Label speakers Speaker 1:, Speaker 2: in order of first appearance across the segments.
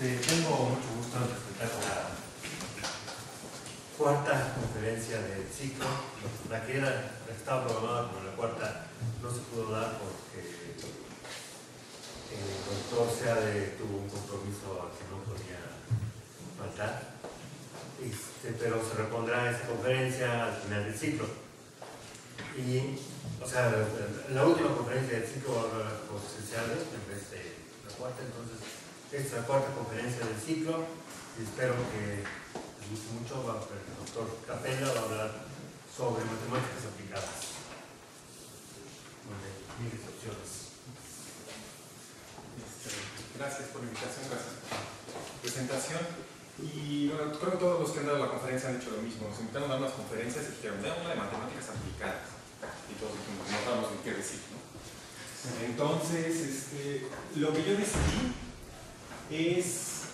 Speaker 1: Tengo mucho gusto en presentar la cuarta conferencia del ciclo. La que estaba programada como la cuarta no se pudo dar porque el doctor Seade tuvo un compromiso al que no podía faltar. Pero se repondrá esa conferencia al final del ciclo. Y, o sea, la última conferencia del ciclo va a hablar con Seade en vez de la cuarta. Entonces, esta es la cuarta conferencia del ciclo y espero que les guste mucho. El doctor Capella va a hablar sobre matemáticas aplicadas. Miles de opciones.
Speaker 2: Gracias por la invitación, gracias por la presentación. Y bueno, creo que todos los que han dado la conferencia han hecho lo mismo. Nos invitaron a dar unas conferencias y dijeron, da una de matemáticas aplicadas. Y todos dijimos, no sabemos ni qué decir, ¿no? Entonces, lo que yo decidí es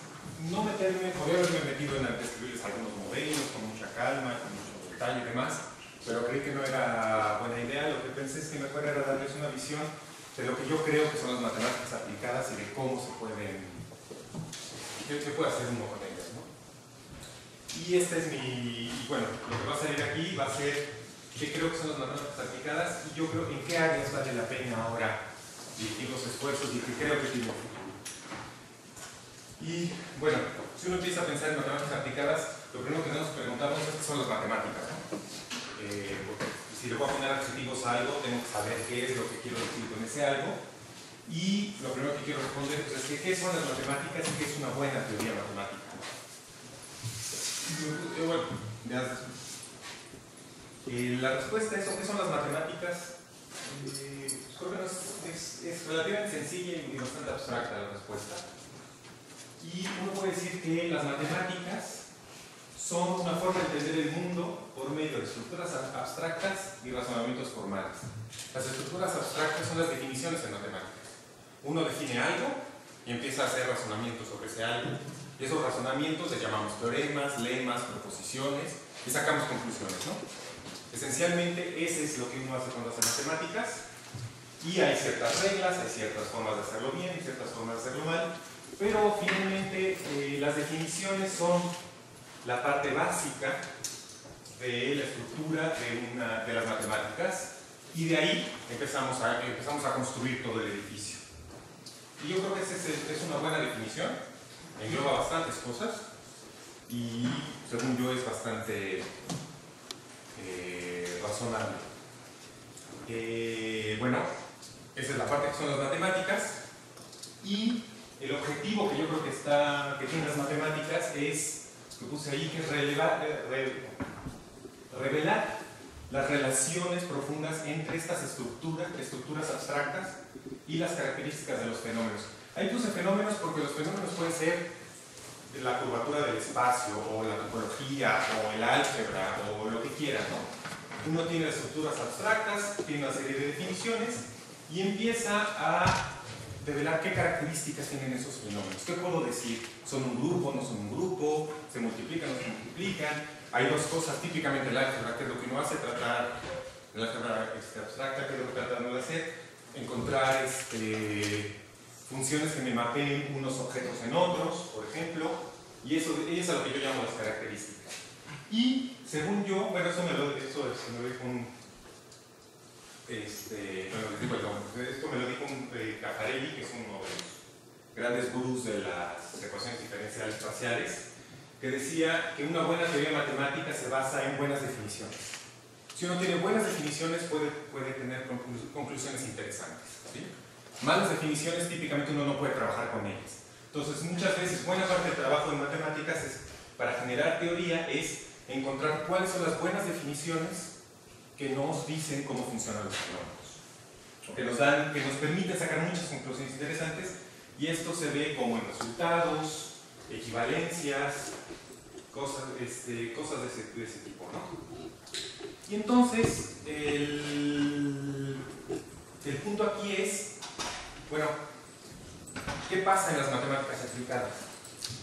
Speaker 2: no meterme, podría haberme metido en describirles algunos modelos con mucha calma, con mucho detalle y demás, pero creí que no era buena idea. Lo que pensé es que mejor era darles una visión de lo que yo creo que son las matemáticas aplicadas y de cómo se pueden, qué puede hacer uno con ellas, ¿no? Y este es bueno, lo que va a salir aquí va a ser qué creo que son las matemáticas aplicadas y yo creo en qué áreas vale la pena ahora dirigir los esfuerzos y que creo que tiene futuro. Y bueno, si uno empieza a pensar en matemáticas aplicadas, lo primero que nos preguntamos es qué son las matemáticas, ¿no? Porque si le voy a poner adjetivos a algo, tengo que saber qué es lo que quiero decir con ese algo. Y lo primero que quiero responder es que qué son las matemáticas y qué es una buena teoría matemática. Bueno, la respuesta a eso, ¿qué son las matemáticas? Creo que es relativamente sencilla y bastante abstracta la respuesta. Y uno puede decir que las matemáticas son una forma de entender el mundo por medio de estructuras abstractas y razonamientos formales. Las estructuras abstractas son las definiciones en matemáticas. Uno define algo y empieza a hacer razonamientos sobre ese algo. Y esos razonamientos les llamamos teoremas, lemas, proposiciones y sacamos conclusiones, ¿no? Esencialmente, ese es lo que uno hace cuando hace matemáticas. Y hay ciertas reglas, hay ciertas formas de hacerlo bien y ciertas formas de hacerlo mal. Pero finalmente las definiciones son la parte básica de la estructura de las matemáticas y de ahí empezamos a construir todo el edificio. Y yo creo que esa es una buena definición, engloba bastantes cosas y según yo es bastante razonable. Bueno, esa es la parte que son las matemáticas y el objetivo que yo creo que tienen las matemáticas es, lo puse ahí, que es revelar las relaciones profundas entre estas estructuras abstractas y las características de los fenómenos. Ahí puse fenómenos porque los fenómenos pueden ser la curvatura del espacio, o la topología, o el álgebra, o lo que quieran, ¿no? Uno tiene estructuras abstractas, tiene una serie de definiciones y empieza a revelar qué características tienen esos fenómenos. ¿Qué puedo decir? ¿Son un grupo? ¿No son un grupo? ¿Se multiplican? ¿No se multiplican? Hay dos cosas típicamente en el álgebra, que es lo que uno hace, tratar el álgebra abstracta, que es lo que tratamos de hacer, encontrar funciones que me mapeen unos objetos en otros, por ejemplo, y eso es a lo que yo llamo las características. Y según yo, bueno, esto me lo dijo un Caffarelli, que es uno de los grandes gurús de las ecuaciones diferenciales parciales, que decía que una buena teoría matemática se basa en buenas definiciones. Si uno tiene buenas definiciones, puede tener conclusiones interesantes, ¿sí? Malas definiciones, típicamente uno no puede trabajar con ellas. Entonces, muchas veces, buena parte del trabajo en matemáticas para generar teoría es encontrar cuáles son las buenas definiciones que nos dicen cómo funcionan los fenómenos, que nos permiten sacar muchas conclusiones interesantes, y esto se ve como en resultados, equivalencias, cosas de ese tipo, ¿no? Y entonces, el punto aquí es, bueno, ¿qué pasa en las matemáticas aplicadas?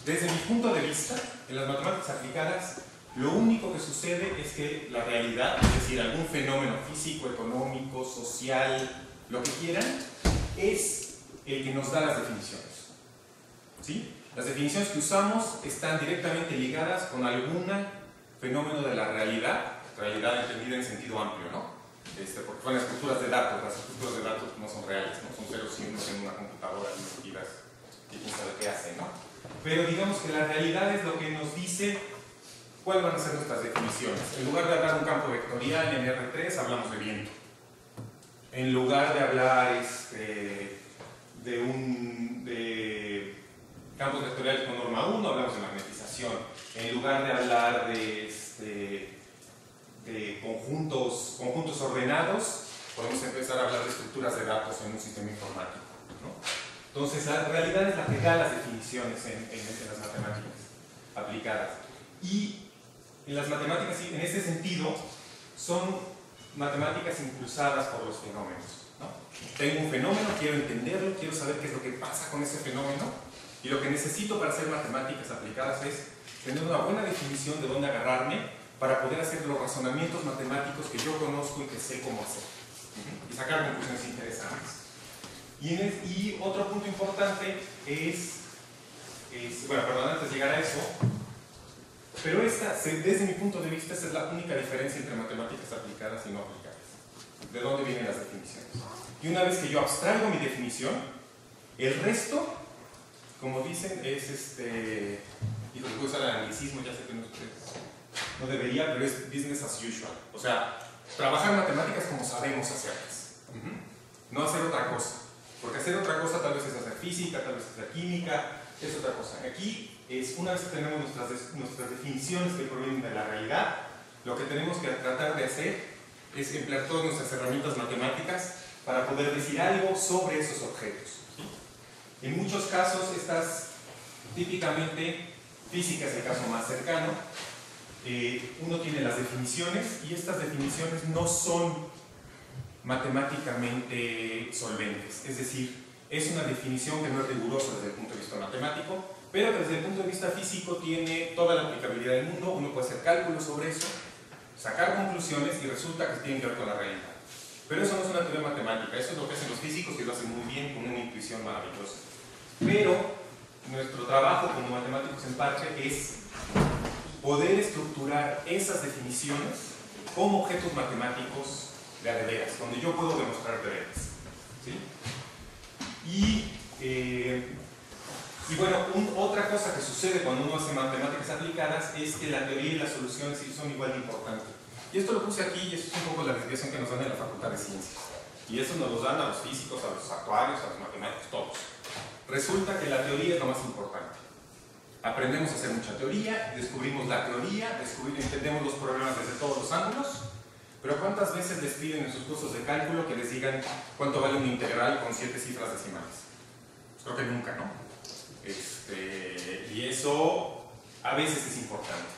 Speaker 2: Desde mi punto de vista, en las matemáticas aplicadas, lo único que sucede es que la realidad, es decir, algún fenómeno físico, económico, social, lo que quieran, es el que nos da las definiciones, ¿sí? Las definiciones que usamos están directamente ligadas con algún fenómeno de la realidad entendida en sentido amplio, ¿no? Porque son estructuras de datos, las estructuras de datos no son reales, ¿no? Son ceros y unos en una computadora metidas y quién sabe qué hace, ¿no? Pero digamos que la realidad es lo que nos dice cuáles van a ser nuestras definiciones. En lugar de hablar de un campo vectorial en R3, hablamos de viento. En lugar de hablar de campos vectoriales con norma 1, hablamos de magnetización. En lugar de hablar de conjuntos ordenados, podemos empezar a hablar de estructuras de datos en un sistema informático, ¿no? Entonces, la realidad es la que da las definiciones en las matemáticas aplicadas. Y en las matemáticas, en ese sentido, son matemáticas impulsadas por los fenómenos, ¿no? Tengo un fenómeno, quiero entenderlo, quiero saber qué es lo que pasa con ese fenómeno, y lo que necesito para hacer matemáticas aplicadas es tener una buena definición de dónde agarrarme para poder hacer los razonamientos matemáticos que yo conozco y que sé cómo hacer, y sacar conclusiones interesantes. Y otro punto importante antes de llegar a eso, pero desde mi punto de vista, esa es la única diferencia entre matemáticas aplicadas y no aplicadas. ¿De dónde vienen las definiciones? Y una vez que yo abstraigo mi definición, el resto, como dicen, es hijo, voy a usar el anglicismo, ya sé que no debería, pero es business as usual. O sea, trabajar matemáticas como sabemos hacerlas. No hacer otra cosa. Porque hacer otra cosa tal vez es hacer física, tal vez es hacer química, es otra cosa. Aquí una vez que tenemos nuestras definiciones que provienen de la realidad, lo que tenemos que tratar de hacer es emplear todas nuestras herramientas matemáticas para poder decir algo sobre esos objetos. En muchos casos, estas típicamente, física es el caso más cercano, uno tiene las definiciones y estas definiciones no son matemáticamente solventes, es decir, es una definición que no es rigurosa desde el punto de vista matemático, pero que desde el punto de vista físico tiene toda la aplicabilidad del mundo. Uno puede hacer cálculos sobre eso, sacar conclusiones y resulta que tienen que ver con la realidad. Pero eso no es una teoría matemática, eso es lo que hacen los físicos y lo hacen muy bien con una intuición maravillosa. Pero nuestro trabajo como matemáticos en parche es poder estructurar esas definiciones como objetos matemáticos de a de veras, donde yo puedo demostrar de veras, ¿sí? Y bueno, otra cosa que sucede cuando uno hace matemáticas aplicadas es que la teoría y las soluciones sí son igual de importantes. Y esto lo puse aquí y esto es un poco la desviación que nos dan en la Facultad de Ciencias. Y eso nos lo dan a los físicos, a los actuarios, a los matemáticos, todos. Resulta que la teoría es lo más importante. Aprendemos a hacer mucha teoría, descubrimos la teoría, entendemos los problemas desde todos los ángulos, pero ¿cuántas veces les piden en sus cursos de cálculo que les digan cuánto vale una integral con 7 cifras decimales? Pues creo que nunca, ¿no? Y eso a veces es importante.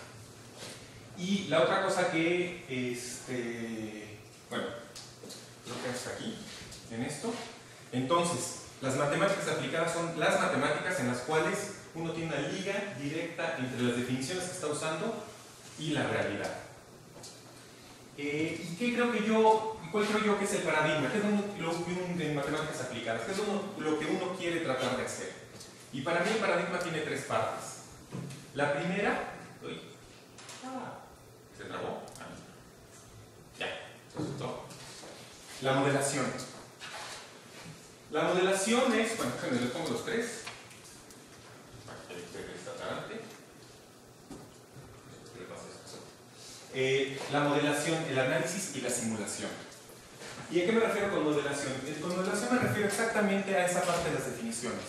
Speaker 2: Y la otra cosa que, bueno, creo que hasta aquí, en esto. Entonces, las matemáticas aplicadas son las matemáticas en las cuales uno tiene una liga directa entre las definiciones que está usando y la realidad. ¿Y cuál creo yo que es el paradigma? ¿Qué es lo que uno en matemáticas aplicadas? ¿Qué es lo que uno quiere tratar de hacer? Y para mí el paradigma tiene 3 partes. La primera... ¿Se trabó? Ya, resultó. La modelación. La modelación es... Bueno, déjenme les pongo los 3. La modelación, el análisis y la simulación. ¿Y a qué me refiero con modelación? Con modelación me refiero exactamente a esa parte de las definiciones.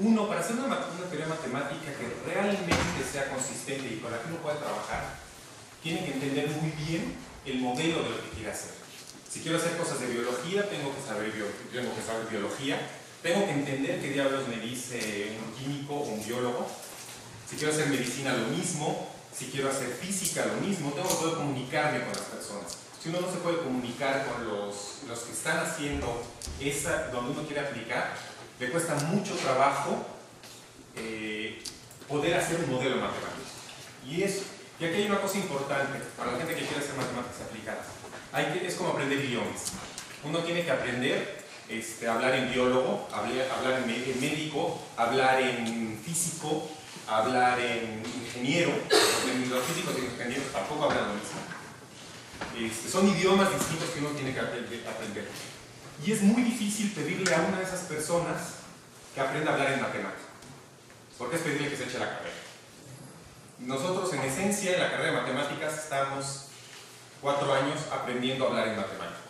Speaker 2: Uno, para hacer una teoría matemática que realmente sea consistente y con la que uno pueda trabajar, tiene que entender muy bien el modelo de lo que quiere hacer. Si quiero hacer cosas de biología, tengo que saber biología, tengo que entender qué diablos me dice un químico o un biólogo. Si quiero hacer medicina, lo mismo. Si quiero hacer física, lo mismo. Tengo que poder comunicarme con las personas. Si uno no se puede comunicar con los que están haciendo donde uno quiere aplicar, le cuesta mucho trabajo poder hacer un modelo matemático. Y aquí hay una cosa importante para la gente que quiere hacer matemáticas aplicadas. Es como aprender idiomas. Uno tiene que aprender hablar en biólogo, hablar en médico, hablar en físico, hablar en ingeniero, porque los físicos y los ingenieros tampoco hablan lo mismo. Son idiomas distintos que uno tiene que aprender. Y es muy difícil pedirle a una de esas personas que aprenda a hablar en matemáticas, porque es pedirle que se eche la carrera. Nosotros, en esencia, en la carrera de matemáticas estamos 4 años aprendiendo a hablar en matemáticas.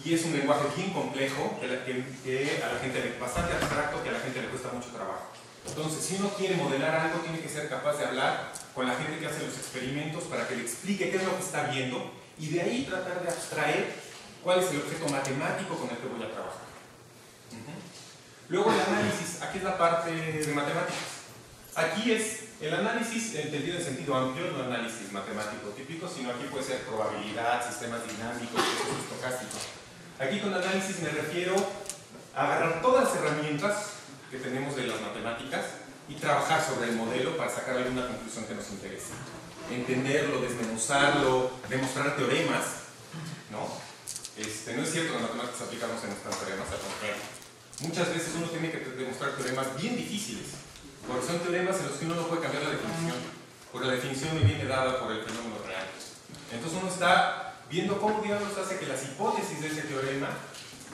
Speaker 2: Y es un lenguaje bien complejo, que a la gente, bastante abstracto, que a la gente le cuesta mucho trabajo. Entonces, si uno quiere modelar algo, tiene que ser capaz de hablar con la gente que hace los experimentos para que le explique qué es lo que está viendo y de ahí tratar de abstraer cuál es el objeto matemático con el que voy a trabajar. Luego el análisis, aquí es la parte de matemáticas. Aquí es el análisis entendido en sentido amplio, no análisis matemático típico, sino aquí puede ser probabilidad, sistemas dinámicos, procesos estocásticos. Aquí con análisis me refiero a agarrar todas las herramientas que tenemos de las matemáticas y trabajar sobre el modelo para sacar alguna conclusión que nos interese. Entenderlo, desmenuzarlo, demostrar teoremas, ¿no? No es cierto que las matemáticas aplicamos en nuestros teoremas, al contrario. Muchas veces uno tiene que demostrar teoremas bien difíciles, porque son teoremas en los que uno no puede cambiar la definición, porque la definición me viene dada por el fenómeno real. Entonces uno está viendo cómo diablos hace que las hipótesis de ese teorema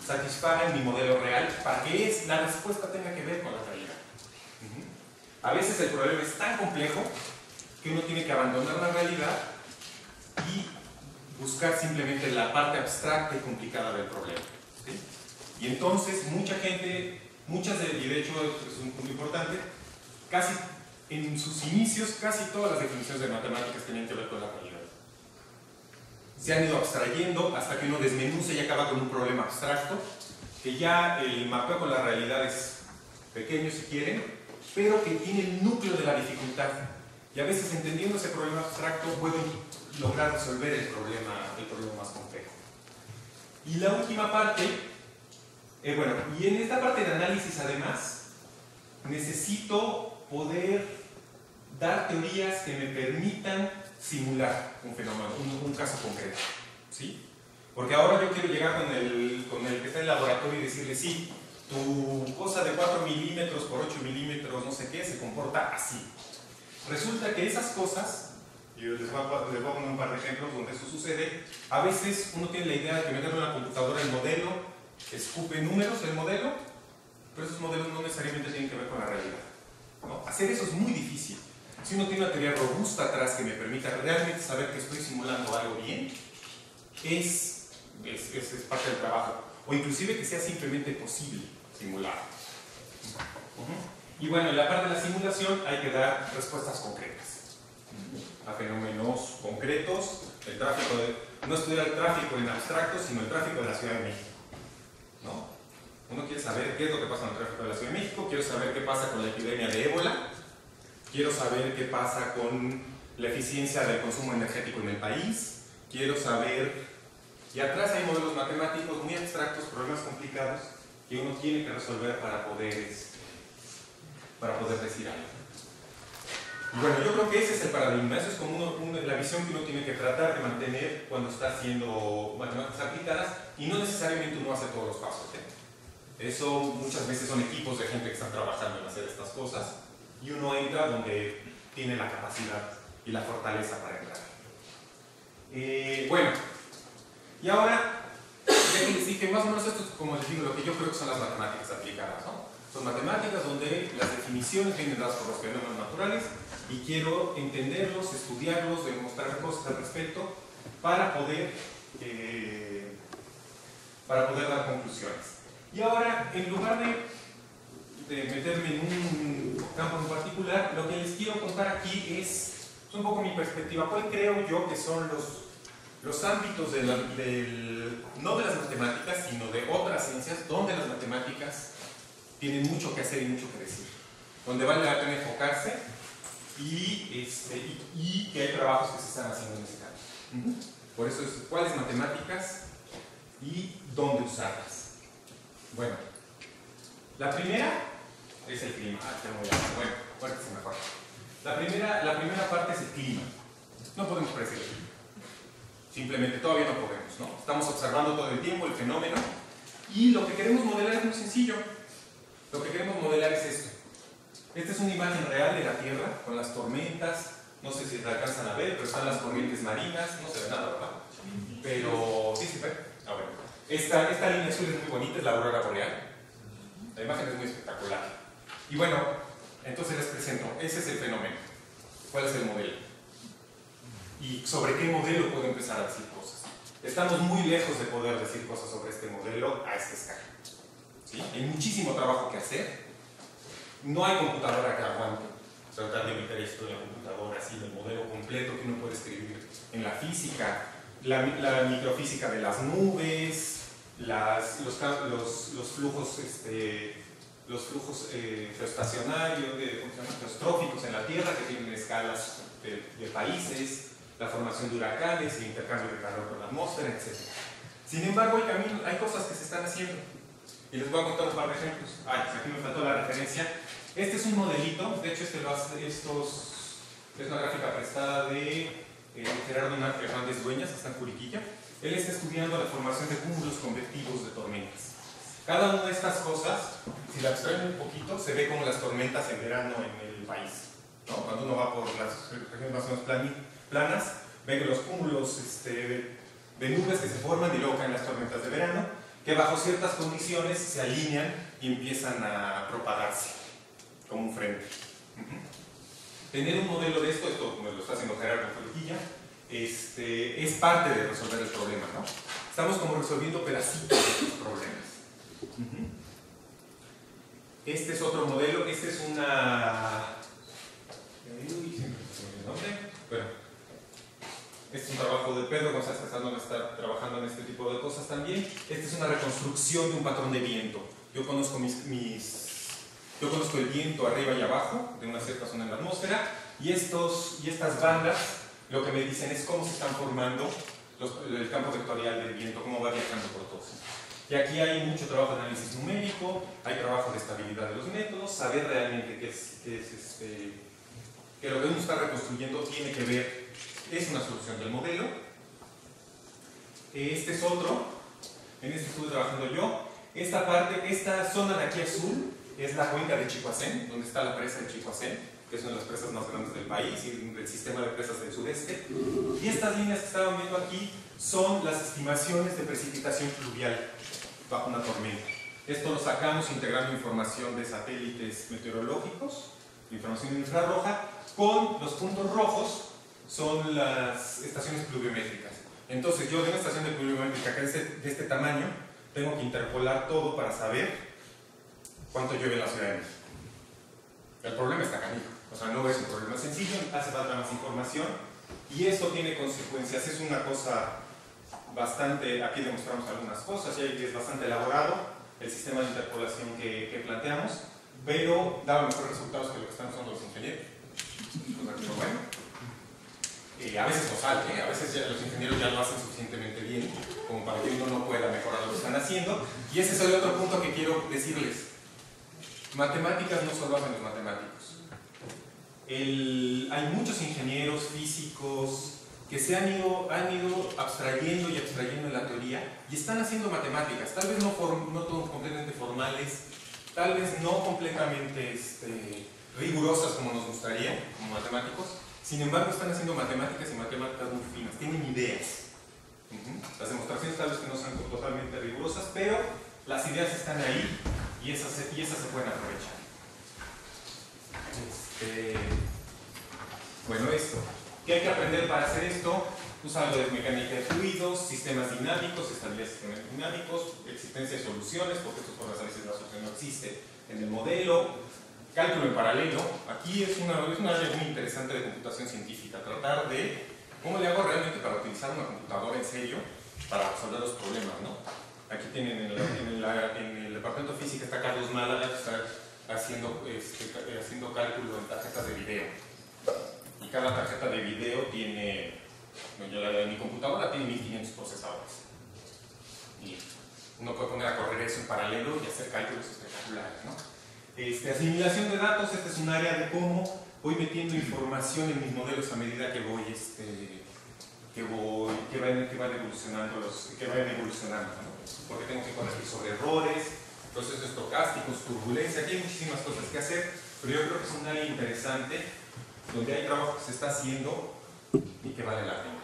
Speaker 2: satisfagan mi modelo real para que la respuesta tenga que ver con la realidad. A veces el problema es tan complejo que uno tiene que abandonar la realidad y buscar simplemente la parte abstracta y complicada del problema. ¿Sí? Y entonces mucha gente, y de hecho es un punto importante, casi en sus inicios casi todas las definiciones de matemáticas tenían que ver con la realidad. Se han ido abstrayendo hasta que uno desmenuza y acaba con un problema abstracto, que ya el mapeo con la realidad es pequeño si quieren, pero que tiene el núcleo de la dificultad. Y a veces entendiendo ese problema abstracto pueden lograr resolver el problema más complejo. Y la última parte, y en esta parte de análisis además, necesito poder dar teorías que me permitan simular un fenómeno, un caso concreto, ¿sí? Porque ahora yo quiero llegar con el que está en el laboratorio y decirle, sí, tu cosa de 4 milímetros por 8 milímetros, no sé qué, se comporta así. Resulta que esas cosas, y les voy a poner un par de ejemplos donde eso sucede, a veces uno tiene la idea de que meter en una computadora el modelo, escupe números el modelo, pero esos modelos no necesariamente tienen que ver con la realidad, ¿no? Hacer eso es muy difícil. Si uno tiene una teoría robusta atrás que me permita realmente saber que estoy simulando algo bien, es parte del trabajo. O inclusive que sea simplemente posible simular. Y bueno, en la parte de la simulación hay que dar respuestas concretas a fenómenos concretos. No estudiar el tráfico en abstracto, sino el tráfico de la Ciudad de México, ¿no? Uno quiere saber qué es lo que pasa en el tráfico de la Ciudad de México, quiero saber qué pasa con la epidemia de ébola, quiero saber qué pasa con la eficiencia del consumo energético en el país, quiero saber... Y atrás hay modelos matemáticos muy abstractos, problemas complicados, que uno tiene que resolver para poder decir algo. Y bueno, yo creo que ese es el paradigma, eso es como la visión que uno tiene que tratar de mantener cuando está haciendo matemáticas aplicadas, y no necesariamente uno hace todos los pasos, ¿eh? Eso muchas veces son equipos de gente que están trabajando en hacer estas cosas, y uno entra donde tiene la capacidad y la fortaleza para entrar. Bueno, y ahora, ya que les dije, más o menos esto es como les digo, lo que yo creo que son las matemáticas aplicadas, ¿no? Son matemáticas donde las definiciones vienen dadas por los fenómenos naturales y quiero entenderlos, estudiarlos, demostrar cosas al respecto para poder dar conclusiones. Y ahora, en lugar de meterme en un campo en particular, lo que les quiero contar aquí es un poco mi perspectiva. ¿Cuál creo yo que son los ámbitos no de las matemáticas, sino de otras ciencias, donde las matemáticas tienen mucho que hacer y mucho que decir? Donde vale la pena enfocarse y que hay trabajos que se están haciendo en ese campo. Por eso es cuáles matemáticas y dónde usarlas. Bueno, la primera es el clima. Bueno, fuértese mejor. La primera parte es el clima. No podemos predecir el clima. Simplemente todavía no podemos, ¿no? Estamos observando todo el tiempo el fenómeno Y lo que queremos modelar es muy sencillo. Lo que queremos modelar es esto. Esta es una imagen real de la Tierra, con las tormentas. No sé si la alcanzan a ver, pero están las corrientes marinas. No se ve nada, ¿verdad? Pero sí se ve. Ah, bueno. Esta línea azul es muy bonita, es la aurora boreal. La imagen es muy espectacular. Y bueno, entonces les presento. Ese es el fenómeno. ¿Cuál es el modelo? ¿Y sobre qué modelo puedo empezar a decir cosas? Estamos muy lejos de poder decir cosas sobre este modelo a esta escala. ¿Sí? Hay muchísimo trabajo que hacer. No hay computadora que aguante tratar de meter esto en la computadora, así del modelo completo que uno puede escribir en la física, la microfísica de las nubes, los flujos, los flujos geoestacionarios, geostróficos en la Tierra que tienen escalas de países, la formación de huracanes, el intercambio de calor con la atmósfera, etc. Sin embargo, hay cosas que se están haciendo. Y les voy a contar un par de ejemplos. Aquí me faltó la referencia. Este es un modelito, de hecho es una gráfica prestada de Gerardo Hernández Dueñas, que está en Curiquilla. Él está estudiando la formación de cúmulos convectivos de tormentas. Cada una de estas cosas, si la abstraen un poquito, se ve como las tormentas en verano en el país, ¿no? Cuando uno va por las regiones más o menos planas, ven los cúmulos de nubes que se forman y luego caen las tormentas de verano, que bajo ciertas condiciones se alinean y empiezan a propagarse como un frente. Tener un modelo de esto como lo está haciendo Gerardo Curiquilla, es parte de resolver el problema, ¿no? Estamos como resolviendo pedacitos de estos problemas. Este es otro modelo, este es una... Bueno, este es un trabajo de Pedro González Casano, está trabajando en este tipo de cosas también. Esta es una reconstrucción de un patrón de viento. Yo conozco el viento arriba y abajo de una cierta zona en la atmósfera y estas bandas lo que me dicen es cómo se están formando el campo vectorial del viento, cómo va viajando por todos. Y aquí hay mucho trabajo de análisis numérico, hay trabajo de estabilidad de los métodos, saber realmente que lo que uno está reconstruyendo tiene que ver, es una solución del modelo. Este es otro, en este estuve trabajando yo. Esta zona de aquí azul es la cuenca de Chicoacén, donde está la presa de Chicoacén, que es una de las presas más grandes del país y del sistema de presas del sureste. Y estas líneas que estaban viendo aquí son las estimaciones de precipitación pluvial bajo una tormenta. Esto lo sacamos integrando información de satélites meteorológicos, información infrarroja, con los puntos rojos son las estaciones pluviométricas. Entonces yo de una estación de pluviométrica que es de este tamaño, tengo que interpolar todo para saber cuánto llueve en la Ciudad de México. El problema está canijo, o sea, no es un problema sencillo, hace falta más información y esto tiene consecuencias. Es una cosa bastante, aquí demostramos algunas cosas, y es bastante elaborado el sistema de interpolación que planteamos, pero daba mejores resultados que lo que están usando los ingenieros. Pero bueno, a veces no sale, a veces los ingenieros ya lo hacen suficientemente bien como para que uno no pueda mejorar lo que están haciendo. Y ese es el otro punto que quiero decirles. Matemáticas no solo hacen los matemáticos. Hay muchos ingenieros físicos que se han ido abstrayendo y abstrayendo en la teoría y están haciendo matemáticas, tal vez no todos completamente formales, tal vez no completamente rigurosas como nos gustaría, como matemáticos. Sin embargo, están haciendo matemáticas y matemáticas muy finas, tienen ideas. Las demostraciones tal vez que no sean totalmente rigurosas, pero las ideas están ahí y esas se pueden aprovechar. Bueno, esto. ¿Qué hay que aprender para hacer esto? Usando mecánica de fluidos, sistemas dinámicos, estabilidad de sistemas dinámicos, existencia de soluciones, porque esto por las veces la solución no existe en el modelo. Cálculo en paralelo, aquí es una área muy interesante de computación científica, tratar de cómo le hago realmente para utilizar una computadora en serio para resolver los problemas, ¿no? Aquí tienen en el departamento de física está Carlos Málaga, que está haciendo cálculo en tarjetas de video. Y cada tarjeta de video tiene, la de mi computadora tiene 1500 procesadores. Y uno puede poner a correr eso en paralelo y hacer cálculos espectaculares, ¿no? Asimilación de datos, este es un área de cómo voy metiendo información en mis modelos a medida que voy que van evolucionando, ¿no? Porque tengo que corregir sobre errores, procesos estocásticos, turbulencia, aquí hay muchísimas cosas que hacer, pero yo creo que es un área interesante donde hay trabajo que se está haciendo y que vale la pena.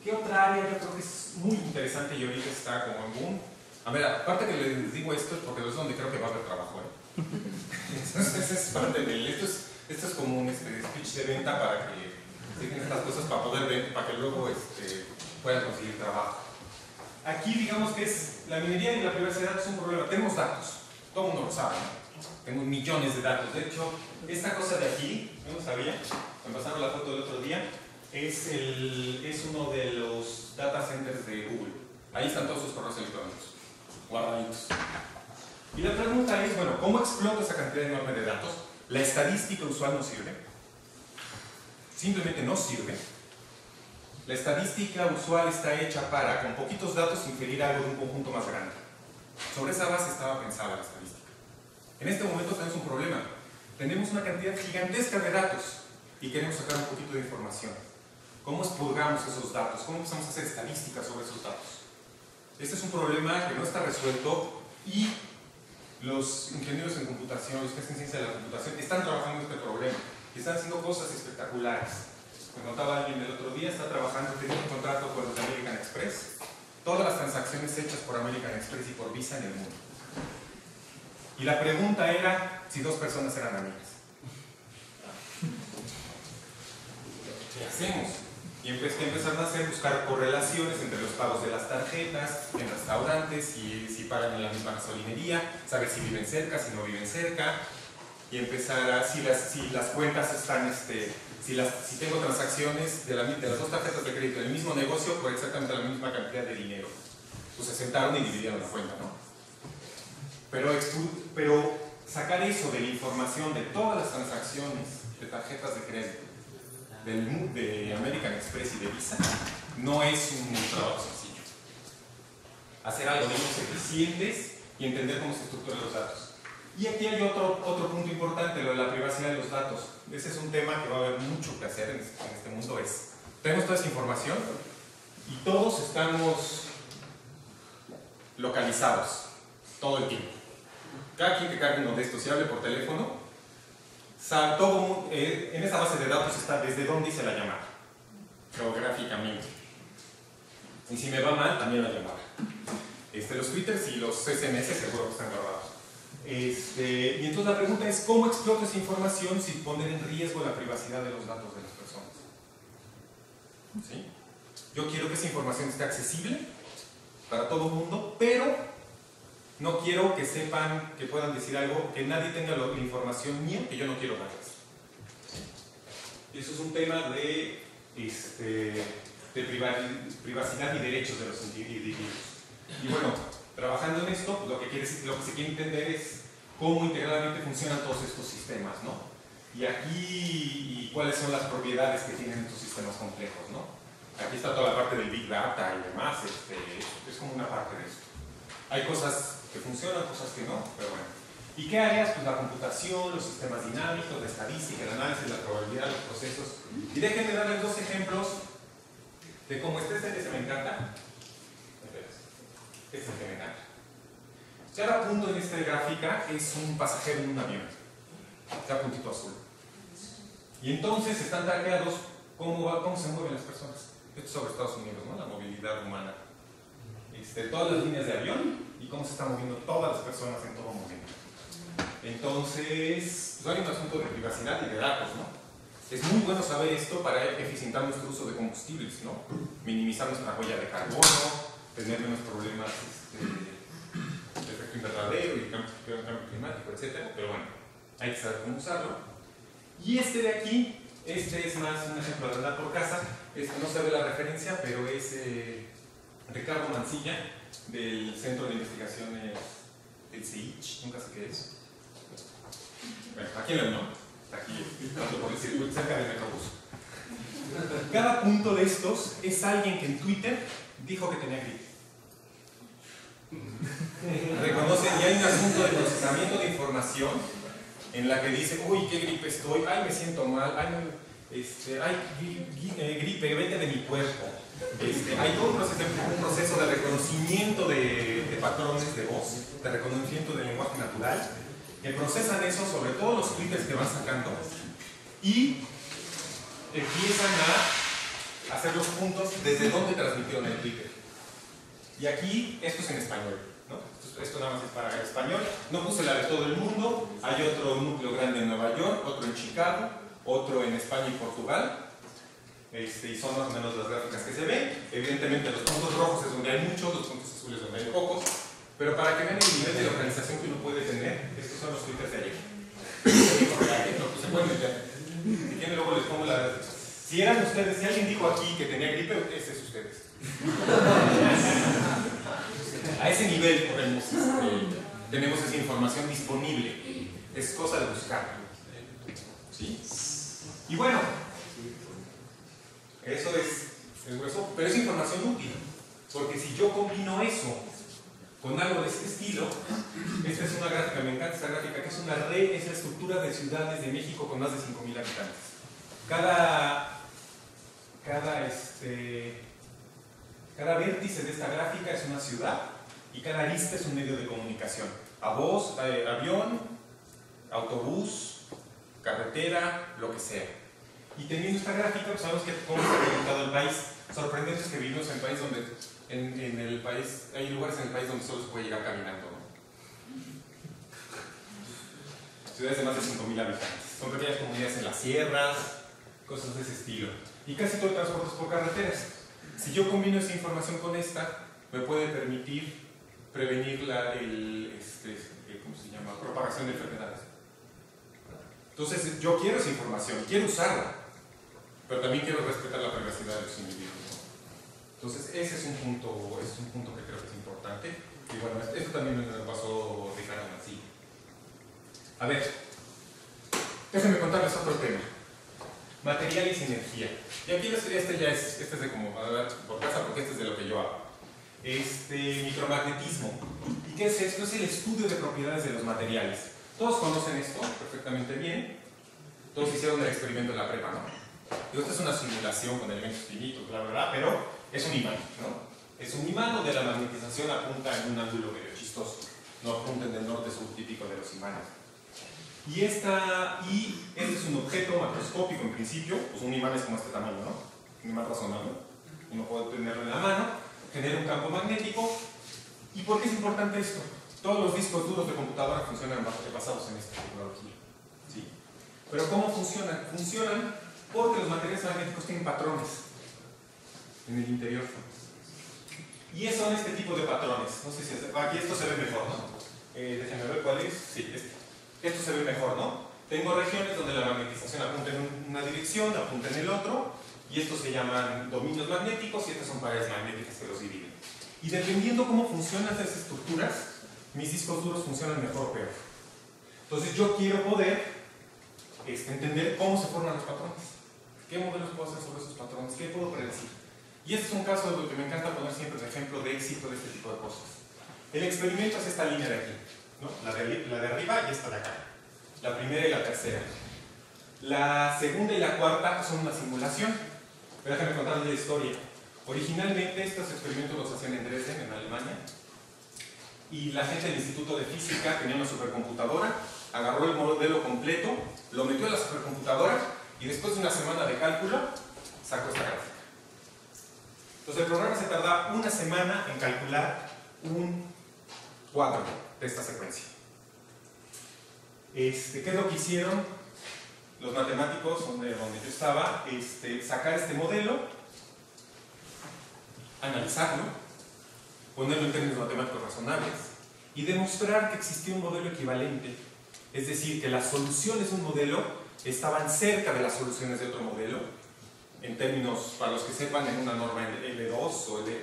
Speaker 2: ¿Qué otra área yo creo que es muy interesante y ahorita está como en boom? A ver, aparte que les digo esto es porque es donde creo que va a haber trabajo, ¿eh? Entonces es parte de esto es como un speech de venta para que sigan estas cosas para poder ver, para que luego puedan conseguir trabajo. Aquí digamos que es la minería y la privacidad de datos es un problema. Tenemos datos, todo el mundo lo sabe, ¿no? Tenemos millones de datos. De hecho, esta cosa de aquí, no lo sabía, me pasaron la foto del otro día, es uno de los data centers de Google. Ahí están todos sus correos electrónicos, guardaditos. Y la pregunta es, bueno, ¿cómo exploto esa cantidad enorme de datos? La estadística usual no sirve. Simplemente no sirve. La estadística usual está hecha para, con poquitos datos, inferir algo de un conjunto más grande. Sobre esa base estaba pensada la estadística. En este momento tenemos un problema. Tenemos una cantidad gigantesca de datos y queremos sacar un poquito de información. ¿Cómo expurgamos esos datos? ¿Cómo empezamos a hacer estadísticas sobre esos datos? Este es un problema que no está resuelto y los ingenieros en computación, los que hacen ciencia de la computación, están trabajando en este problema y están haciendo cosas espectaculares. Me contaba alguien el otro día, está trabajando, tenía un contrato con los de American Express, todas las transacciones hechas por American Express y por Visa en el mundo. Y la pregunta era si dos personas eran amigas. ¿Qué hacemos? Y empezaron a buscar correlaciones entre los pagos de las tarjetas en restaurantes, si pagan en la misma gasolinería, saber si viven cerca, si no viven cerca, y empezar a, si las cuentas están, si tengo transacciones de las dos tarjetas de crédito en el mismo negocio por exactamente la misma cantidad de dinero. Pues se sentaron y dividieron la cuenta, ¿no? Pero sacar eso de la información de todas las transacciones de tarjetas de crédito de American Express y de Visa no es un trabajo sencillo. Hacer algoritmos eficientes y entender cómo se estructuran los datos. Y aquí hay otro punto importante, lo de la privacidad de los datos. Ese es un tema que va a haber mucho que hacer en este mundo. Tenemos toda esa información y todos estamos localizados todo el tiempo. Cada quien que cargue uno de estos y hable por teléfono, en esa base de datos está desde dónde hice la llamada, geográficamente. Y si me va mal, también la llamada. Los twitters y los SMS seguro que están grabados. Y entonces la pregunta es, ¿cómo exploto esa información sin poner en riesgo la privacidad de los datos de las personas? ¿Sí? Yo quiero que esa información esté accesible para todo el mundo, pero no quiero que sepan, que puedan decir algo, que nadie tenga la información mía que yo no quiero darles. Y eso es un tema de privacidad y derechos de los individuos. Y bueno, trabajando en esto, pues lo que se quiere entender es cómo integralmente funcionan todos estos sistemas, ¿no? Y aquí, cuáles son las propiedades que tienen estos sistemas complejos, ¿no? Aquí está toda la parte del Big Data y demás, es como una parte de esto. Hay cosas que funcionan, cosas que no, pero bueno. ¿Y qué áreas? Pues la computación, los sistemas dinámicos, la estadística, el análisis, la probabilidad, los procesos. Y déjenme darles dos ejemplos de cómo ese me encanta. Este es el que me encanta. Cada punto en esta gráfica es un pasajero en un avión. Cada puntito azul. Y entonces están tagueados cómo se mueven las personas. Esto es sobre Estados Unidos, ¿no? La movilidad humana. Todas las líneas de avión y cómo se están moviendo todas las personas en todo momento. Entonces, pues hay un asunto de privacidad y de datos, ¿no? Es muy bueno saber esto para eficientar nuestro uso de combustibles, ¿no? Minimizar nuestra huella de carbono, tener menos problemas de efecto invernadero y cambio climático, etc. Pero bueno, hay que saber cómo usarlo. Y de aquí, es más un ejemplo de andar por casa. No se ve la referencia, pero es Ricardo Mancilla, del Centro de Investigaciones del CEICH, nunca sé qué es. Bueno, aquí en la Unión, aquí, tanto por el circuito, cerca del Metrobús. Cada punto de estos es alguien que en Twitter dijo que tenía gripe. Reconoce, y hay un asunto de procesamiento de información en la que dice, uy, qué gripe estoy, ay, me siento mal, ay, gripe, vete de mi cuerpo. Hay todo un proceso de reconocimiento de patrones de voz, de reconocimiento del lenguaje natural, que procesan eso sobre todos los clickers que van sacando y empiezan a hacer los puntos desde donde transmitieron el clicker. Y aquí, esto es en español, ¿no? Esto nada más es para el español. No puse la de todo el mundo. Hay otro núcleo grande en Nueva York, otro en Chicago, otro en España y Portugal. Y son más o menos las gráficas que se ven. Evidentemente los puntos rojos es donde hay muchos, los puntos azules donde hay pocos. Pero para que vean el nivel de localización que uno puede tener, estos son los twitters de ayer. Se pueden meter. Si quieren luego les pongo la... Si eran ustedes, si alguien dijo aquí que tenía gripe, ese es ustedes. A ese nivel tenemos esa información disponible. Es cosa de buscar. ¿Sí? Y bueno, eso es grueso, pero es información útil. Porque si yo combino eso con algo de este estilo, esta es una gráfica, me encanta esta gráfica, que es una red, es la estructura de ciudades de México con más de 5,000 habitantes. Cada vértice de esta gráfica es una ciudad y cada arista es un medio de comunicación. Avión, autobús, carretera, lo que sea. Y teniendo esta gráfica, pues sabemos cómo está representado el país. Sorprendente es que vivimos en un país donde en el país, hay lugares en el país donde solo se puede llegar caminando, ¿no? Ciudades de más de 5,000 habitantes. Son pequeñas comunidades en las sierras, cosas de ese estilo. Y casi todo el transporte es por carreteras. Si yo combino esa información con esta, me puede permitir prevenir ¿cómo se llama? Propagación de enfermedades. Entonces, yo quiero esa información, quiero usarla, pero también quiero respetar la privacidad de los individuos. Entonces, ese es un punto que creo que es importante. Y bueno, esto también me lo pasó Ricardo Mancilla. A ver, déjenme contarles otro tema. Materiales y energía. Y aquí este es de como, a ver, por casa, porque este es de lo que yo hago. Micromagnetismo. ¿Y qué es esto? Es el estudio de propiedades de los materiales. Todos conocen esto perfectamente bien. Todos hicieron el experimento en la prepa, ¿no? Digo, esta es una simulación con elementos finitos, bla, bla, bla, pero es un imán, ¿no? Es un imán donde la magnetización apunta en un ángulo medio chistoso. No apunta en el norte-sur típico de los imanes. Y este es un objeto macroscópico en principio, pues un imán es como este tamaño, ¿no? Un imán razonable. Uno puede tenerlo en la mano, genera un campo magnético. ¿Y por qué es importante esto? Todos los discos duros de computadora funcionan basados en esta tecnología. ¿Sí? Pero ¿cómo funcionan? Funcionan porque los materiales magnéticos tienen patrones en el interior. Y son este tipo de patrones. No sé si aquí esto se ve mejor, ¿no? Déjenme ver cuál es. Sí, esto se ve mejor, ¿no? Tengo regiones donde la magnetización apunta en una dirección, apunta en el otro, y estos se llaman dominios magnéticos y estas son paredes magnéticas que los dividen. Y dependiendo cómo funcionan estas estructuras, mis discos duros funcionan mejor o peor. Entonces yo quiero poder entender cómo se forman los patrones. ¿Qué modelos puedo hacer sobre esos patrones? ¿Qué puedo predecir? Y este es un caso de lo que me encanta poner siempre de ejemplo de éxito de este tipo de cosas. El experimento es esta línea de aquí, ¿no? La de arriba y esta de acá. La primera y la tercera. La segunda y la cuarta son una simulación. Pero déjame contarles la historia. Originalmente estos experimentos los hacían en Dresden, en Alemania. Y la gente del Instituto de Física tenía una supercomputadora, agarró el modelo completo, lo metió en la supercomputadora y después de una semana de cálculo sacó esta gráfica. Entonces el programa se tarda una semana en calcular un cuadro de esta secuencia. ¿Qué es lo que hicieron los matemáticos donde yo estaba? Sacar este modelo, analizarlo, ponerlo en términos matemáticos razonables y demostrar que existía un modelo equivalente. Es decir, que las soluciones de un modelo estaban cerca de las soluciones de otro modelo, en términos, para los que sepan, en una norma L2 o de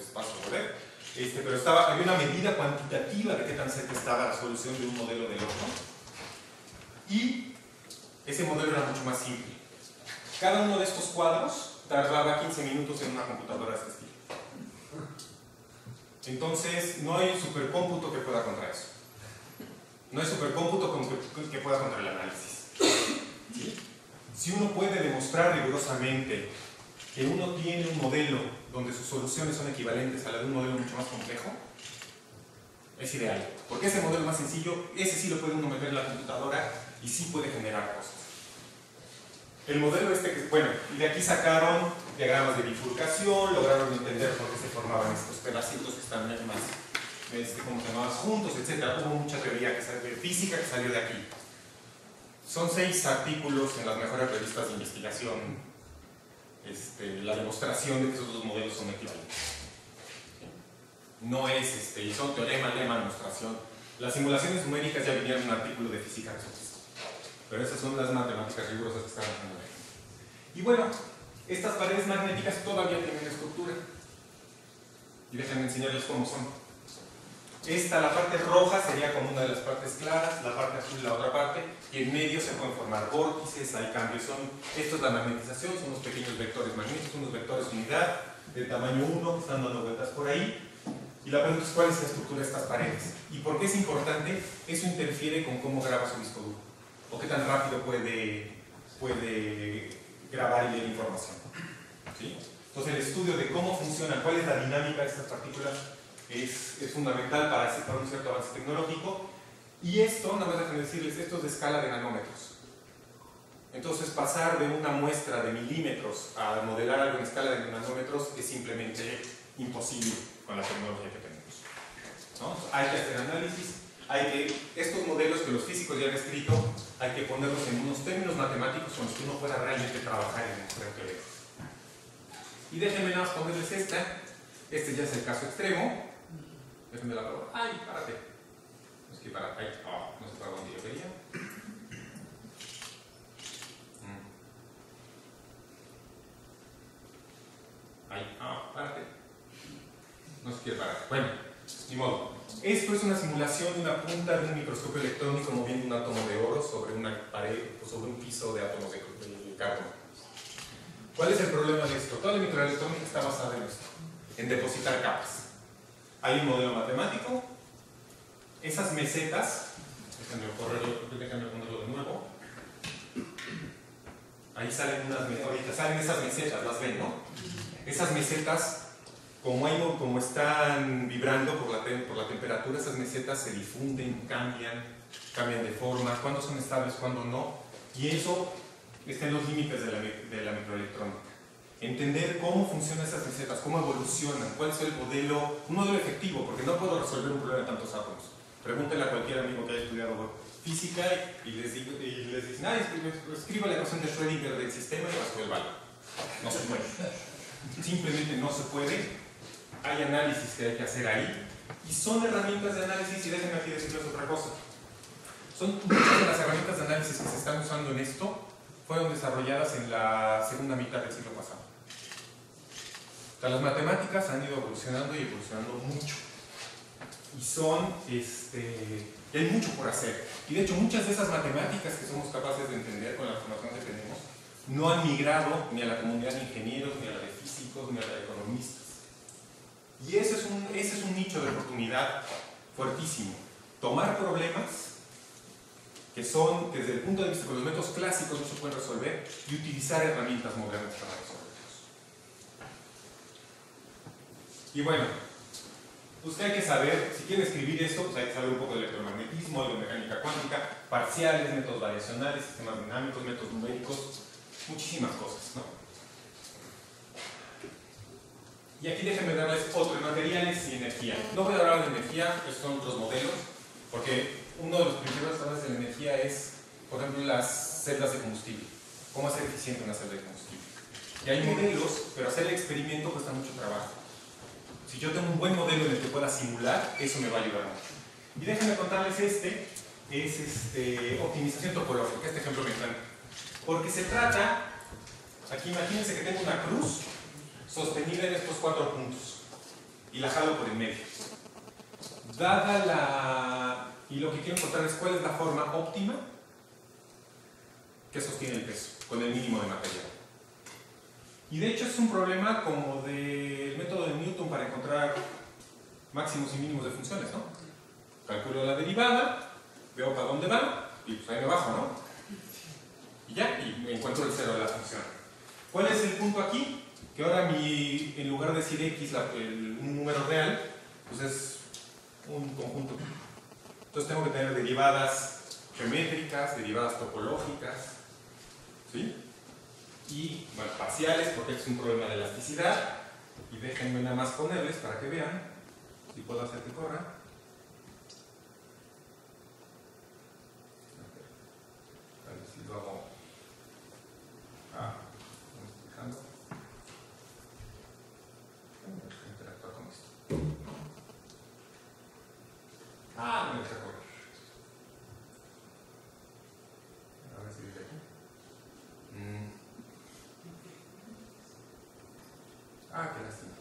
Speaker 2: espacio poder, pero había una medida cuantitativa de qué tan cerca estaba la solución de un modelo del otro, y ese modelo era mucho más simple. Cada uno de estos cuadros tardaba 15 minutos en una computadora de este estilo. Entonces, no hay supercómputo que pueda contra eso. No hay supercómputo que pueda contra el análisis. ¿Sí? Si uno puede demostrar rigurosamente que uno tiene un modelo donde sus soluciones son equivalentes a la de un modelo mucho más complejo, es ideal. Porque ese modelo más sencillo, ese sí lo puede uno meter en la computadora y sí puede generar cosas. El modelo bueno, y de aquí sacaron diagramas de bifurcación, lograron entender por qué se formaban estos pedacitos que están más, como se llamaban, juntos, etc. Hubo mucha teoría de física que salió de aquí. Son 6 artículos en las mejores revistas de investigación, la demostración de que esos dos modelos son equivalentes. No es, son teorema, lema, demostración. Las simulaciones numéricas ya vinieron en un artículo de física resuelta. Pero esas son las matemáticas rigurosas que están haciendo ahí. Y bueno, estas paredes magnéticas todavía tienen estructura. Y déjenme enseñarles cómo son. La parte roja sería como una de las partes claras, la parte azul la otra parte, y en medio se pueden formar vórtices, hay cambios. Esto es la magnetización, son unos pequeños vectores magnéticos, unos vectores unidad de tamaño 1 que están dando vueltas por ahí. Y la pregunta es cuál es la estructura de estas paredes. ¿Y por qué es importante? Eso interfiere con cómo graba su disco duro. O qué tan rápido puede grabar y leer información. ¿Sí? Entonces el estudio de cómo funcionan, cuál es la dinámica de estas partículas es fundamental para un cierto avance tecnológico. Y esto, nada más déjenme decirles, esto es de escala de nanómetros. Entonces pasar de una muestra de milímetros a modelar algo en escala de nanómetros es simplemente imposible con la tecnología que tenemos, ¿no? Hay que hacer análisis, estos modelos que los físicos ya han escrito, hay que ponerlos en unos términos matemáticos con los que uno pueda realmente trabajar en el teoría. Y déjenme nada más ponerles esta. Este ya es el caso extremo. Déjenme la probar. ¡Ay, párate! Es que para. ¡Ay! Oh, no se paró donde yo quería. ¡Ay! ¡Ah! ¡Párate! No se quiere parar. Bueno, ni modo. Esto es una simulación de una punta de un microscopio electrónico moviendo un átomo de oro sobre una pared o sobre un piso de átomos de carbono. ¿Cuál es el problema de esto? Toda la microelectrónica está basada en esto, en depositar capas. Hay un modelo matemático, esas mesetas, déjenme ponerlo de nuevo. Ahí salen ahorita salen esas mesetas, las ven, ¿no? Esas mesetas, como están vibrando por la temperatura, esas mesetas se difunden, cambian de forma, cuándo son estables, cuándo no, y eso está en los límites de la microelectrónica. Entender cómo funcionan esas mesetas, cómo evolucionan, cuál es un modelo efectivo, porque no puedo resolver un problema de tantos átomos. Pregúntenle a cualquier amigo que haya estudiado física y les dicen, escriba la ecuación de Schrödinger del sistema y resuélvala. No se puede. Simplemente no se puede. Hay análisis que hay que hacer ahí, y son herramientas de análisis, y déjenme aquí decirles otra cosa. Muchas de las herramientas de análisis que se están usando en esto fueron desarrolladas en la segunda mitad del siglo pasado. O sea, las matemáticas han ido evolucionando y evolucionando mucho. Y hay mucho por hacer. Y de hecho, muchas de esas matemáticas que somos capaces de entender con la información que tenemos no han migrado ni a la comunidad de ingenieros, ni a la de físicos, ni a la de economistas. Y ese es un nicho de oportunidad fuertísimo. Tomar problemas que desde el punto de vista de los métodos clásicos no se pueden resolver, y utilizar herramientas modernas para resolverlos. Y bueno, pues hay que saber, si quieren escribir esto, pues hay que saber un poco de electromagnetismo, algo de mecánica cuántica, parciales, métodos variacionales, sistemas dinámicos, métodos numéricos, muchísimas cosas, ¿no? Y aquí déjenme darles otros materiales y energía. No voy a hablar de energía, estos son otros modelos, porque uno de los principales problemas de la energía es, por ejemplo, las celdas de combustible. ¿Cómo hacer eficiente una celda de combustible? Y hay modelos, pero hacer el experimento cuesta mucho trabajo. Si yo tengo un buen modelo en el que pueda simular, eso me va a ayudar mucho. Y déjenme contarles optimización topológica. Este ejemplo me encanta. Porque se trata, aquí imagínense que tengo una cruz sostenida en estos 4 puntos y la jalo por el medio. Y lo que quiero encontrar es cuál es la forma óptima que sostiene el peso, con el mínimo de material. Y de hecho es un problema como del método de Newton para encontrar máximos y mínimos de funciones, ¿no? Calculo la derivada, veo para dónde va, y pues ahí me bajo, ¿no? Y ya, y encuentro el cero de la función. ¿Cuál es el punto aquí? Que ahora en lugar de decir x, un número real, pues es un conjunto. Entonces tengo que tener derivadas geométricas, derivadas topológicas, ¿sí? Y, bueno, parciales, porque es un problema de elasticidad. Y déjenme nada más ponerles para que vean si puedo hacer que corra. A ver si lo hago. ¿Me estoy fijando? Déjenme interactuar con esto. No me deja correr. A ver si dice aquí. Qué lástima.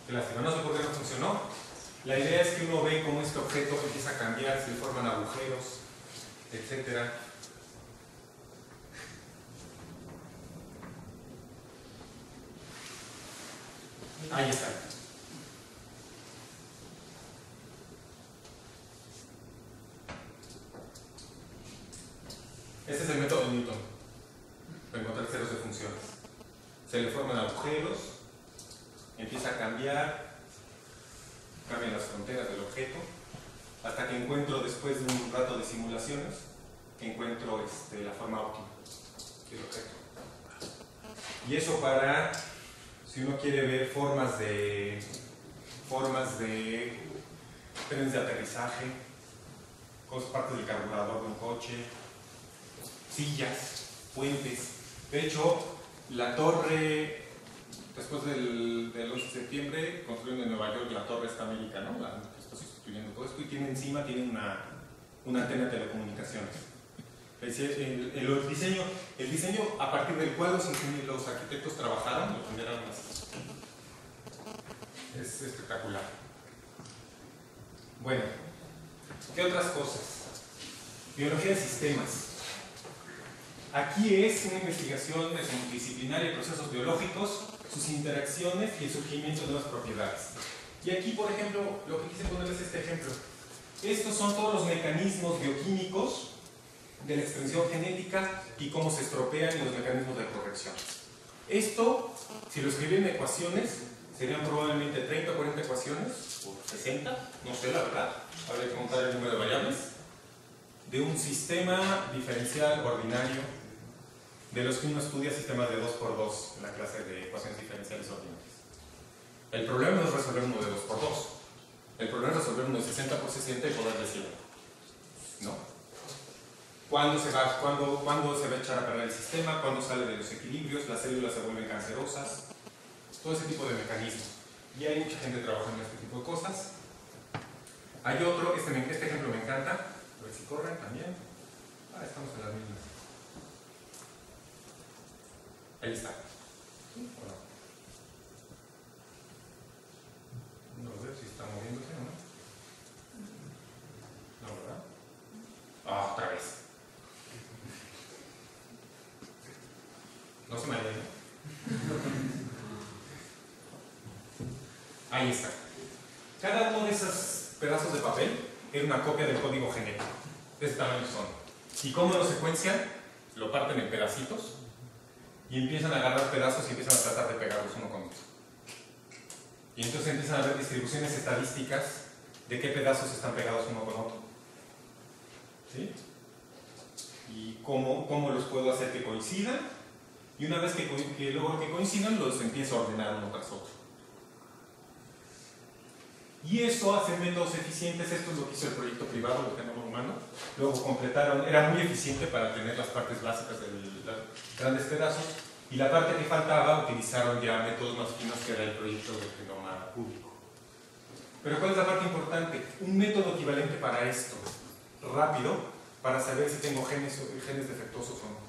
Speaker 2: Qué lástima, no sé por qué no funcionó. La idea es que uno ve cómo este objeto empieza a cambiar, se forman agujeros, etcétera. Ahí está. Este es el método de Newton para encontrar ceros de funciones. Se le forman agujeros, empieza a cambiar, cambian las fronteras del objeto, hasta que encuentro, después de un rato de simulaciones, encuentro la forma óptima del objeto. Y eso para, si uno quiere ver formas de trenes de aterrizaje, partes del carburador de un coche, sillas, puentes. De hecho, la torre, después del 11 de septiembre, construyeron en Nueva York la torre esta América, ¿no? La que está sustituyendo todo esto, y tiene encima una antena de telecomunicaciones. El diseño a partir del cual los arquitectos trabajaron, lo cambiaron así. Es espectacular. Bueno, ¿qué otras cosas? Biología de sistemas. Aquí es una investigación multidisciplinaria de procesos biológicos, sus interacciones y el surgimiento de nuevas propiedades. Y aquí, por ejemplo, lo que quise ponerles es este ejemplo. Estos son todos los mecanismos bioquímicos de la expresión genética y cómo se estropean y los mecanismos de corrección. Esto, si lo escribiera en ecuaciones, serían probablemente 30 o 40 ecuaciones, o 60, no sé la verdad, habría que contar el número de variables, de un sistema diferencial ordinario, de los que uno estudia sistemas de 2×2 en la clase de ecuaciones diferenciales ordinarias. El problema no es resolver uno de 2×2, el problema es resolver uno de 60×60 y poder decirlo, ¿no? ¿Cuándo se va a echar a perder el sistema? ¿Cuándo sale de los equilibrios? ¿Las células se vuelven cancerosas? Todo ese tipo de mecanismos. Y hay mucha gente trabajando en este tipo de cosas. Hay otro, este ejemplo me encanta. A ver si corren también. Estamos en las mismas. Ahí está. ¿Sí o no? No sé si está moviéndose o no. No, ¿verdad? Otra vez. No se me haya ido. Ahí está. Cada uno de esos pedazos de papel era una copia del código genético. De este tamaño son. ¿Y cómo lo secuencian? Lo parten en pedacitos y empiezan a agarrar pedazos y empiezan a tratar de pegarlos uno con otro. Y entonces empiezan a ver distribuciones estadísticas de qué pedazos están pegados uno con otro. ¿Sí? Y cómo los puedo hacer que coincidan. Y una vez que logro que coincidan, los empiezo a ordenar uno tras otro. Y eso hace métodos eficientes. Esto es lo que hizo el proyecto privado de genoma humano. Luego completaron, era muy eficiente para tener las partes básicas de los grandes pedazos. Y la parte que faltaba utilizaron ya métodos más finos, que era el proyecto del genoma público. Pero ¿cuál es la parte importante? Un método equivalente para esto, rápido, para saber si tengo genes defectuosos o no.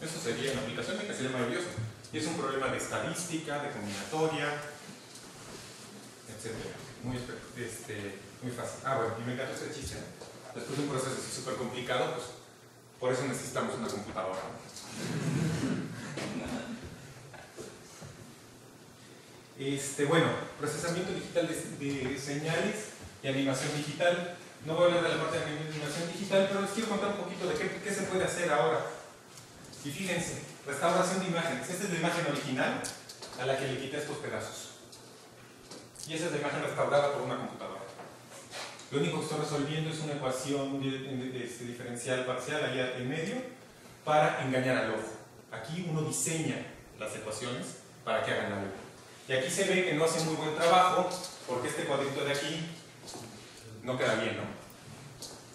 Speaker 2: Eso sería una aplicación que sería maravilloso. Y es un problema de estadística, de combinatoria, etc. etc. Muy fácil. Ah, bueno, y me encanta este chiste. Después de un proceso así súper complicado, pues por eso necesitamos una computadora. Bueno, procesamiento digital de señales y animación digital. No voy a hablar de la parte de animación digital, pero les quiero contar un poquito de qué se puede hacer ahora. Y fíjense, restauración de imágenes. Esta es la imagen original a la que le quité estos pedazos. Y esa es la imagen restaurada por una computadora. Lo único que estoy resolviendo es una ecuación diferencial parcial allá en medio para engañar al ojo. Aquí uno diseña las ecuaciones para que hagan algo. Y aquí se ve que no hace muy buen trabajo porque este cuadrito de aquí no queda bien, ¿no?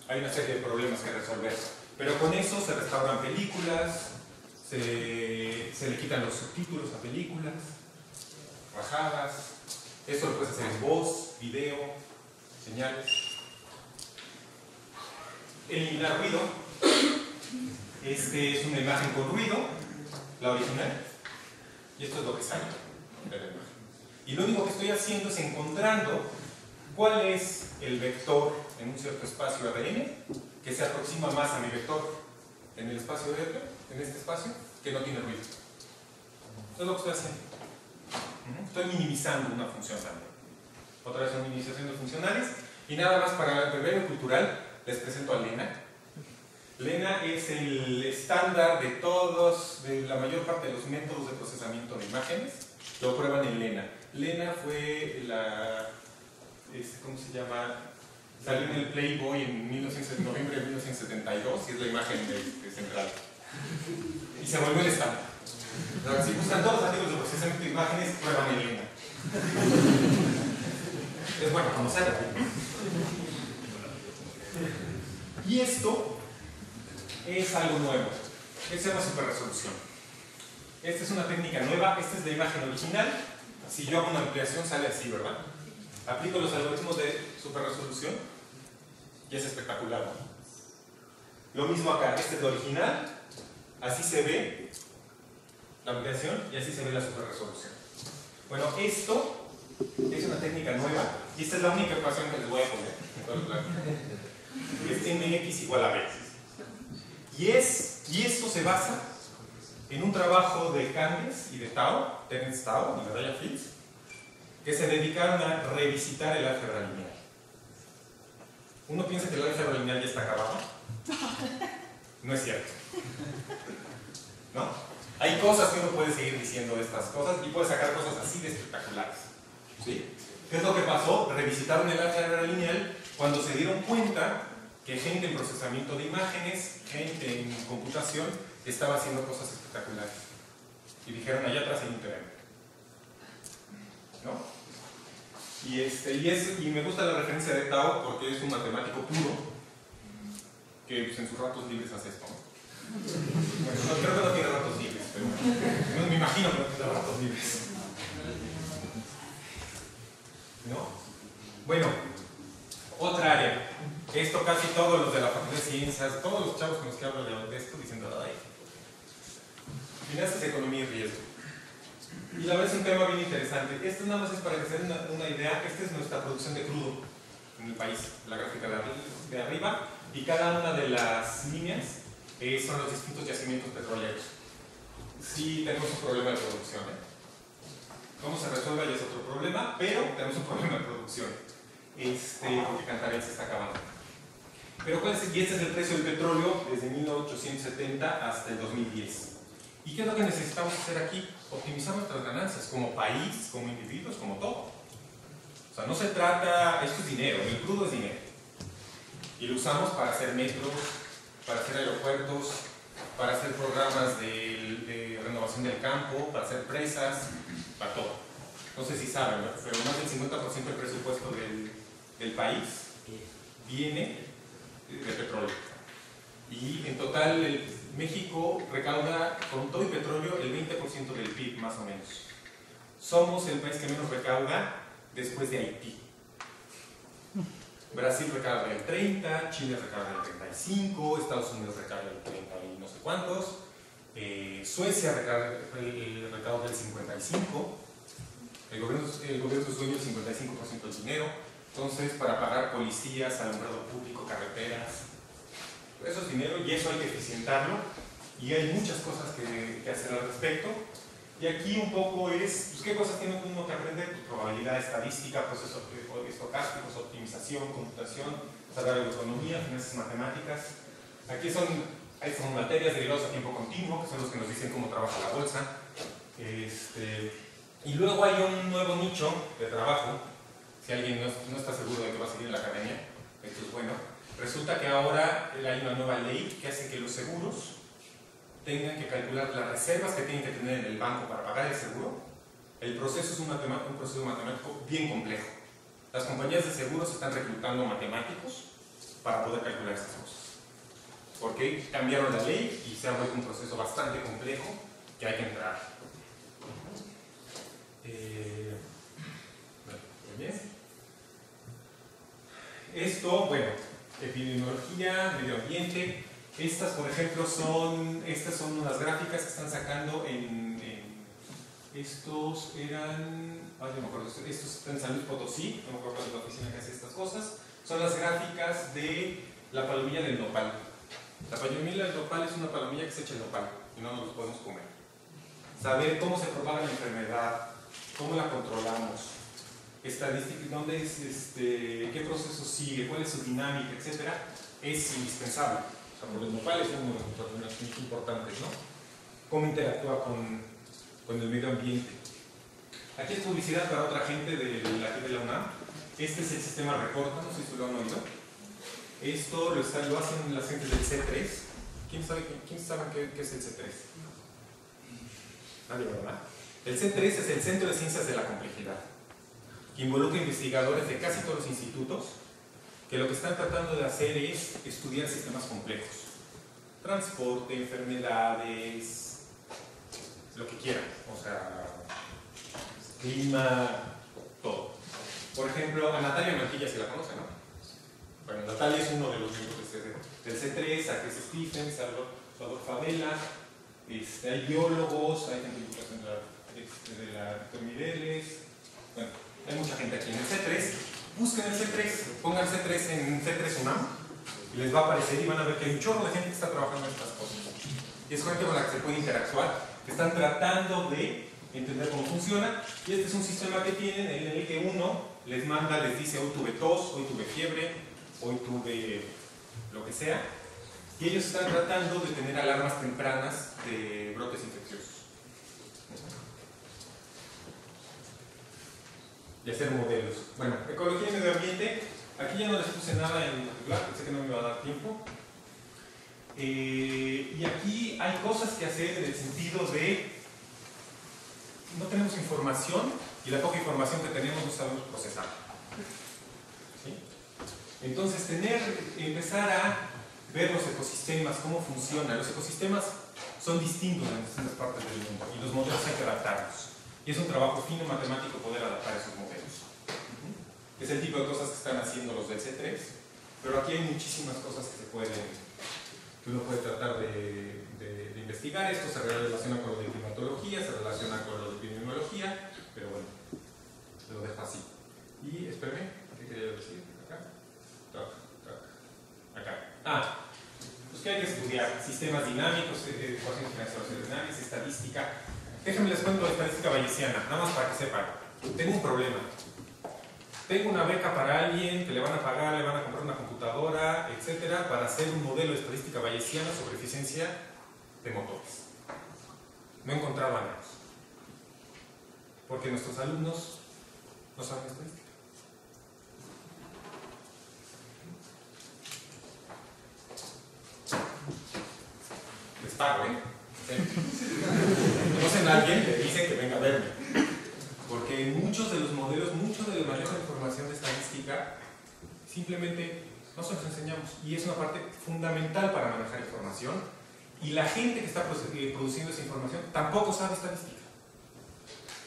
Speaker 2: Hay una serie de problemas que resolver. Pero con eso se restauran películas, se le quitan los subtítulos a películas, bajadas. Esto lo puedes hacer en voz, video, señales. Eliminar ruido. Es una imagen con ruido, la original. Y esto es lo que sale de la imagen. Y lo único que estoy haciendo es encontrando cuál es el vector en un cierto espacio ADN que se aproxima más a mi vector en el espacio ADN, en este espacio, que no tiene ruido. Eso es lo que estoy haciendo. Estoy minimizando una función también. Otra vez una minimización de funcionales. Y nada más para el breve cultural, les presento a Lena. Lena es el estándar de todos, de la mayor parte de los métodos de procesamiento de imágenes. Lo prueban en Lena. Lena fue la... ¿cómo se llama? Salió en el Playboy en noviembre de 1972 y es la imagen central. Y se volvió el estándar. Si buscan todos los artículos de procesamiento de imágenes, prueban en Lena. Es bueno conocerlo. Y esto es algo nuevo. Esto se llama superresolución. Esta es una técnica nueva. Esta es la imagen original. Si yo hago una ampliación sale así, ¿verdad? Aplico los algoritmos de superresolución y es espectacular, ¿no? Lo mismo acá. Este es lo original. Así se ve la ampliación y así se ve la superresolución. Bueno, esto es una técnica nueva y esta es la única ecuación que les voy a poner. Es mx igual a b. Y esto se basa en un trabajo de Candice y de Terence Tao y de Ryan Fields, que se dedicaron a revisitar el álgebra lineal. Uno piensa que el álgebra lineal ya está acabado. No es cierto. ¿No? Hay cosas que uno puede seguir diciendo de estas cosas y puede sacar cosas así de espectaculares. ¿Sí? ¿Qué es lo que pasó? Revisitaron el álgebra lineal cuando se dieron cuenta que gente en procesamiento de imágenes, gente en computación, estaba haciendo cosas espectaculares. Y dijeron, allá atrás hay un teorema. ¿No? Y me gusta la referencia de Tao porque es un matemático puro que pues, en sus ratos libres hace esto. Bueno, no, creo que no tiene ratos libres, pero no, me imagino que no tiene ratos libres. ¿No? Bueno, otra área. Esto casi todos los de la Facultad de Ciencias, todos los chavos con los que hablo de esto diciendo, ay, finanzas, economía y riesgo. Y la verdad es un tema bien interesante. Esto nada más es para que se den una idea. Esta es nuestra producción de crudo en el país, la gráfica de arriba, y cada una de las líneas son los distintos yacimientos petroleros. Sí tenemos un problema de producción. ¿Cómo se resuelve? Ya es otro problema, pero tenemos un problema de producción. Porque Cantarell se está acabando. Pero ¿cuál es? Y este es el precio del petróleo desde 1870 hasta el 2010. ¿Y qué es lo que necesitamos hacer aquí? Optimizar nuestras ganancias como país, como individuos, como todo. O sea, no se trata, esto es dinero, el crudo es dinero. Y lo usamos para hacer metros, para hacer aeropuertos, para hacer programas de renovación del campo, para hacer presas, para todo. No sé si saben, ¿no? Pero más del 50% del presupuesto del país viene de petróleo. Y en total México recauda con todo y petróleo el 20% del PIB más o menos. Somos el país que menos recauda después de Haití. Brasil recauda el 30%, Chile recauda el 35%, Estados Unidos recauda el 30% y no sé cuántos, Suecia recauda el 55%, El gobierno es dueño del 55% del dinero. Entonces, para pagar policías, alumbrado público, carreteras, eso es dinero y eso hay que eficientarlo. Y hay muchas cosas que hacer al respecto. Y aquí un poco es, pues, ¿qué cosas tiene uno que aprender? Pues, probabilidad, estadística, procesos estocásticos, optimización, computación, saber de economía, finanzas matemáticas. Aquí son materias derivadas a tiempo continuo, que son los que nos dicen cómo trabaja la bolsa. Y luego hay un nuevo nicho de trabajo. Si alguien no está seguro de que va a seguir en la academia, esto es bueno. Resulta que ahora hay una nueva ley que hace que los seguros tengan que calcular las reservas que tienen que tener en el banco para pagar el seguro. El proceso es un proceso matemático bien complejo. Las compañías de seguros están reclutando matemáticos para poder calcular estas cosas. Porque cambiaron la ley y se ha vuelto un proceso bastante complejo que hay que entrar. Bien. Esto, bueno, epidemiología, medio ambiente. Estas, por ejemplo, son unas gráficas que están sacando estos eran, no me acuerdo, estos están en San Luis Potosí, no me acuerdo de la oficina que hace estas cosas. Son las gráficas de la palomilla del nopal. La palomilla del nopal es una palomilla que se echa el nopal y no nos los podemos comer. Saber cómo se propaga la enfermedad, cómo la controlamos, estadística, dónde es, qué proceso sigue, cuál es su dinámica, etcétera, es indispensable. O sea, porque el nopal es uno de los patrones muy importantes, ¿no? Cómo interactúa con el medio ambiente. Aquí es publicidad para otra gente de la UNAM. Este es el sistema Reporta, no sé si lo han oído. Esto lo hacen las gentes del C3. ¿Quién sabe qué es el C3? Nadie, ¿verdad? El C3 es el Centro de Ciencias de la Complejidad, que involucra investigadores de casi todos los institutos, que lo que están tratando de hacer es estudiar sistemas complejos. Transporte, enfermedades, lo que quieran, o sea, clima, todo. Por ejemplo, a Natalia Mantilla se la conoce, ¿no? Bueno, Natalia es uno de los miembros del C3, a Chris Stephens, a Salvador Favela, hay biólogos, hay gente de la Víctor Mireles, bueno, hay mucha gente aquí en el C3. Busquen el C3, pongan C3 en C3 UNAM y les va a aparecer y van a ver que hay un chorro de gente que está trabajando en estas cosas. Y es gente con la que se puede interactuar, que están tratando de entender cómo funciona. Y este es un sistema que tienen en el que uno les manda, les dice: hoy tuve tos, hoy tuve fiebre, hoy tuve lo que sea. Y ellos están tratando de tener alarmas tempranas de brotes infecciosos. Y hacer modelos. Bueno, ecología y medio ambiente. Aquí ya no les puse nada en particular, pensé que no me iba a dar tiempo. Y aquí hay cosas que hacer en el sentido de no tenemos información y la poca información que tenemos no sabemos procesar. ¿Sí? Entonces, empezar a ver los ecosistemas, cómo funcionan. Los ecosistemas son distintos en distintas partes del mundo y los modelos hay que adaptarlos. Y es un trabajo fino matemático poder adaptar esos modelos. Es el tipo de cosas que están haciendo los del C3, pero aquí hay muchísimas cosas que uno puede tratar de investigar. Esto se relaciona con lo de climatología, se relaciona con lo de epidemiología, pero bueno, lo dejo así. Y espérame, ¿qué quería decir? Acá. Pues que hay que estudiar sistemas dinámicos, ecuaciones financieras ordinarias, estadística. Déjenme les cuento de estadística bayesiana, nada más para que sepan. Tengo un problema. Tengo una beca para alguien que le van a pagar, le van a comprar una computadora, etcétera, para hacer un modelo de estadística bayesiana sobre eficiencia de motores. No encontraba nada. Porque nuestros alumnos no saben estadística. Les pago, ¿eh? Conocen a alguien, le dicen que venga a verme. Porque muchos de los modelos, mucho del manejo de información de estadística, simplemente no se los enseñamos. Y es una parte fundamental para manejar información. Y la gente que está produciendo esa información tampoco sabe estadística.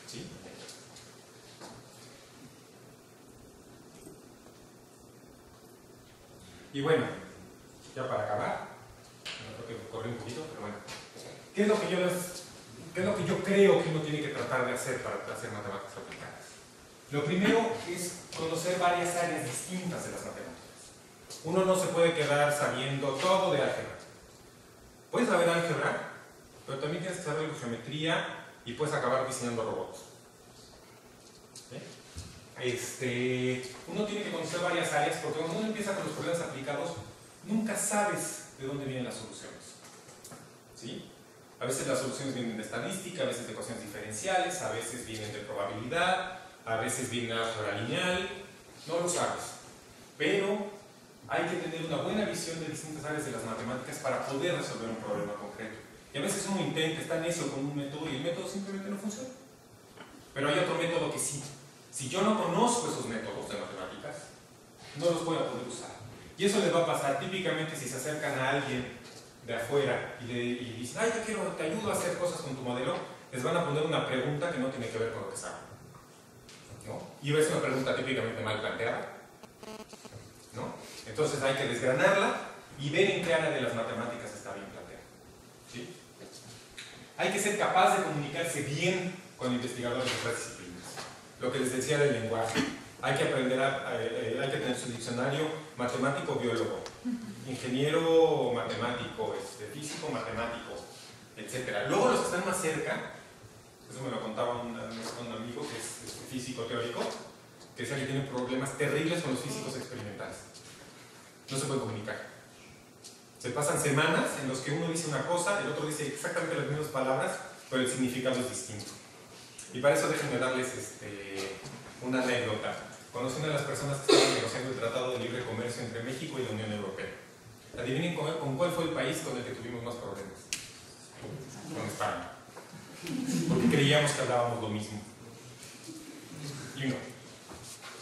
Speaker 2: ¿Sí? Y bueno, ya para acabar, creo que corrí un poquito, pero bueno. ¿Qué es lo que ¿Qué es lo que yo creo que uno tiene que tratar de hacer para hacer matemáticas aplicadas? Lo primero es conocer varias áreas distintas de las matemáticas. Uno no se puede quedar sabiendo todo de álgebra. Puedes saber álgebra, pero también tienes que saber geometría y puedes acabar diseñando robots. Uno tiene que conocer varias áreas porque cuando uno empieza con los problemas aplicados, nunca sabes de dónde vienen las soluciones. ¿Sí? A veces las soluciones vienen de estadística, a veces de ecuaciones diferenciales, a veces vienen de probabilidad, a veces vienen de álgebra lineal, no lo sabes. Pero hay que tener una buena visión de distintas áreas de las matemáticas para poder resolver un problema concreto. Y a veces uno intenta, está necio con un método y el método simplemente no funciona. Pero hay otro método que sí. Si yo no conozco esos métodos de matemáticas, no los voy a poder usar. Y eso les va a pasar típicamente si se acercan a alguien de afuera y dicen, ay, te ayudo a hacer cosas con tu modelo, les van a poner una pregunta que no tiene que ver con lo que saben. ¿No? Y es una pregunta típicamente mal planteada. ¿No? Entonces hay que desgranarla y ver en qué área de las matemáticas está bien planteada. ¿Sí? Hay que ser capaz de comunicarse bien con investigadores de otras disciplinas. Lo que les decía del lenguaje. Hay que aprender hay que tener su diccionario matemático-biólogo, ingeniero matemático, físico matemático, etc. Luego los que están más cerca, eso me lo contaba un amigo que es físico teórico, que decía que tiene problemas terribles con los físicos experimentales. No se pueden comunicar. Se pasan semanas en los que uno dice una cosa, el otro dice exactamente las mismas palabras, pero el significado es distinto. Y para eso déjenme darles una anécdota. Conocí una de las personas que estaban negociando el Tratado de Libre Comercio entre México y la Unión Europea. Adivinen con cuál fue el país con el que tuvimos más problemas. Con España. Porque creíamos que hablábamos lo mismo. Y no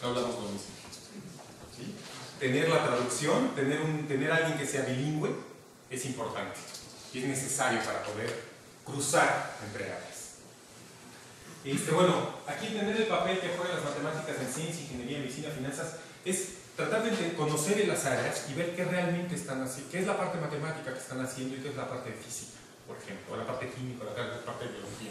Speaker 2: hablamos lo mismo. ¿Sí? Tener la traducción, tener a alguien que sea bilingüe, es importante. Y es necesario para poder cruzar entre áreas. Bueno, aquí entender el papel que juegan las matemáticas en ciencia, ingeniería, medicina, finanzas, es tratar de conocer en las áreas y ver qué realmente están haciendo, qué es la parte matemática que están haciendo y qué es la parte de física, por ejemplo, o la parte química, o la parte de biología.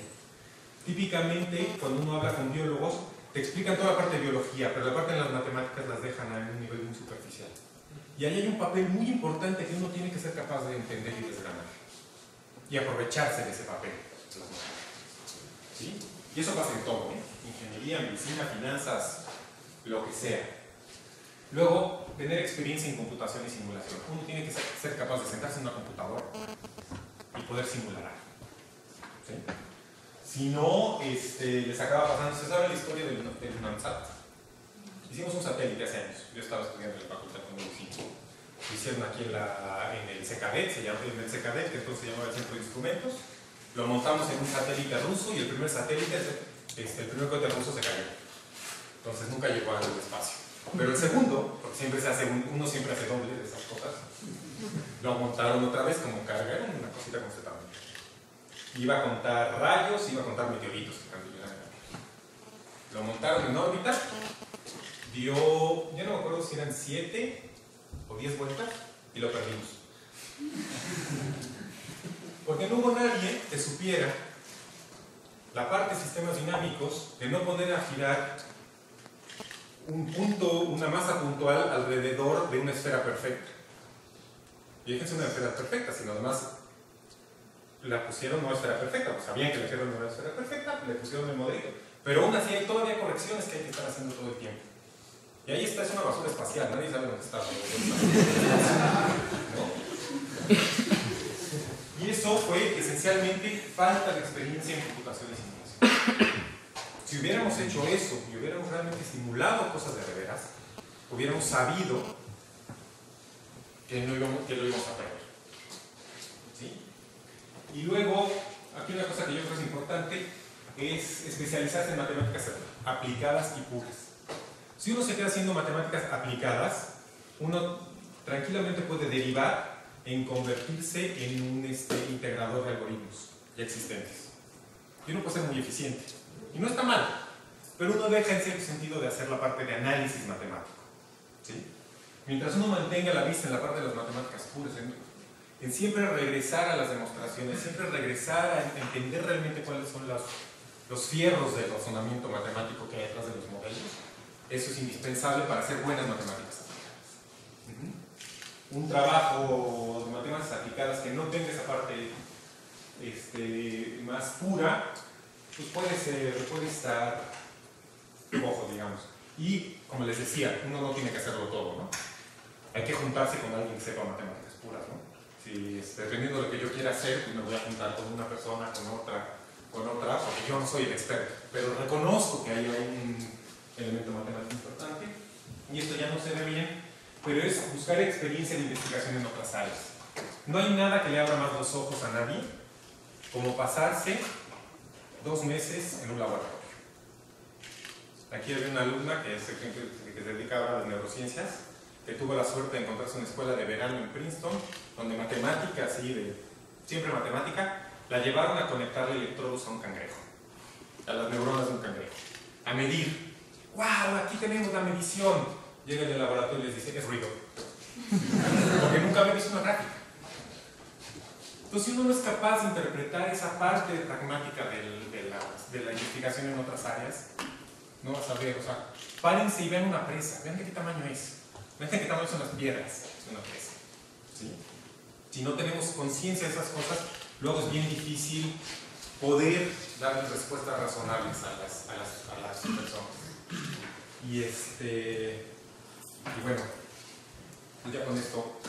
Speaker 2: Típicamente, cuando uno habla con biólogos, te explican toda la parte de biología, pero la parte de las matemáticas las dejan a un nivel muy superficial. Y ahí hay un papel muy importante que uno tiene que ser capaz de entender y desgranar. Y aprovecharse de ese papel. ¿Sí? Y eso pasa en todo, ingeniería, medicina, finanzas, lo que sea. Luego, tener experiencia en computación y simulación. Uno tiene que ser capaz de sentarse en una computadora y poder simular algo. ¿Sí? Si no, les acaba pasando. ¿Se sabe la historia del Landsat? Hicimos un satélite hace años. Yo estaba estudiando en la facultad cuando lo hicimos. Lo hicieron aquí en el CKD, se llama el CKD, que entonces se llamaba el Centro de Instrumentos. Lo montamos en un satélite ruso y el primer satélite, el primer cohete ruso se cayó. Entonces nunca llegó al espacio. Pero el segundo, porque siempre uno siempre hace doble de esas cosas, lo montaron otra vez como carga, era una cosita con este tamaño. Iba a contar rayos, iba a contar meteoritos. Lo montaron en órbita, dio, ya no me acuerdo si eran 7 o 10 vueltas y lo perdimos. Porque no hubo nadie que supiera la parte de sistemas dinámicos de no poner a girar un punto, una masa puntual alrededor de una esfera perfecta. Y déjense una esfera perfecta, sino además la pusieron no esfera perfecta, pues sabían que la esfera no era esfera perfecta, le pusieron el modelito. Pero aún así hay todavía correcciones que hay que estar haciendo todo el tiempo. Y ahí está, es una basura espacial, nadie sabe dónde está. ¿No? Y eso fue esencialmente falta de experiencia en computación y simulación. Si hubiéramos hecho eso y hubiéramos realmente simulado cosas de veras, hubiéramos sabido que lo íbamos a perder. ¿Sí? Y luego, aquí una cosa que yo creo que es importante es especializarse en matemáticas aplicadas y puras. Si uno se queda haciendo matemáticas aplicadas, uno tranquilamente puede derivar en convertirse en un integrador de algoritmos ya existentes. Y uno puede ser muy eficiente. Y no está mal, pero uno deja en cierto sentido de hacer la parte de análisis matemático. ¿Sí? Mientras uno mantenga la vista en la parte de las matemáticas puras, en siempre regresar a las demostraciones, siempre regresar a entender realmente cuáles son los fierros del razonamiento matemático que hay detrás de los modelos. Eso es indispensable para hacer buenas matemáticas aplicadas. Un trabajo de matemáticas aplicadas que no tenga esa parte más pura, pues puede estar cojo, digamos. Y, como les decía, uno no tiene que hacerlo todo, ¿no? Hay que juntarse con alguien que sepa matemáticas puras, ¿no? Si, dependiendo de lo que yo quiera hacer, pues me voy a juntar con una persona, con otra, porque yo no soy el experto. Pero reconozco que ahí hay un elemento matemático importante, y esto ya no se ve bien, pero es buscar experiencia de investigación en otras áreas. No hay nada que le abra más los ojos a nadie como pasarse 2 meses en un laboratorio. Aquí hay una alumna que se dedica ahora a las neurociencias, que tuvo la suerte de encontrarse una escuela de verano en Princeton, donde matemática, siempre matemática, la llevaron a conectarle electrodos a un cangrejo, a las neuronas de un cangrejo, a medir. ¡Wow! Aquí tenemos la medición. Llega del laboratorio y les dice, es ruido. Porque nunca había visto una gráfica. Entonces, si uno no es capaz de interpretar esa parte pragmática de la investigación en otras áreas, no vas a ver, o sea, párense y vean una presa, vean de qué tamaño es, vean de qué tamaño son las piedras de una presa. ¿Sí? Si no tenemos conciencia de esas cosas, luego es bien difícil poder darles respuestas razonables a las personas. Y bueno, ya con esto